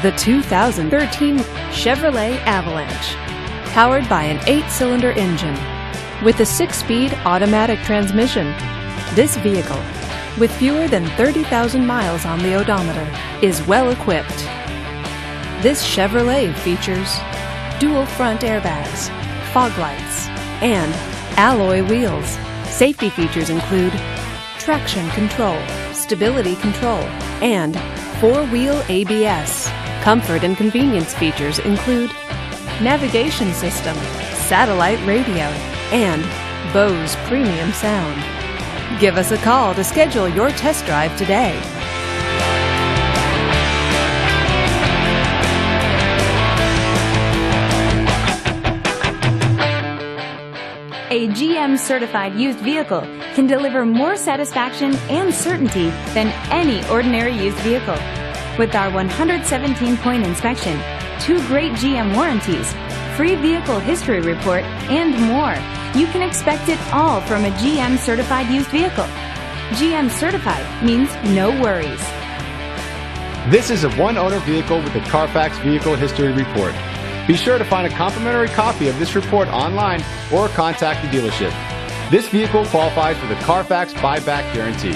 The 2013 Chevrolet Avalanche, powered by an 8-cylinder engine with a 6-speed automatic transmission. This vehicle, with fewer than 30,000 miles on the odometer, is well equipped. This Chevrolet features dual front airbags, fog lights, and alloy wheels. Safety features include traction control, stability control, and 4-wheel ABS. Comfort and convenience features include navigation system, satellite radio, and Bose premium sound. Give us a call to schedule your test drive today. A GM-certified used vehicle can deliver more satisfaction and certainty than any ordinary used vehicle. With our 117-point inspection, 2 great GM warranties, free vehicle history report, and more, you can expect it all from a GM-certified used vehicle. GM-certified means no worries. This is a one-owner vehicle with a CARFAX vehicle history report. Be sure to find a complimentary copy of this report online or contact the dealership. This vehicle qualifies for the CARFAX buyback guarantee.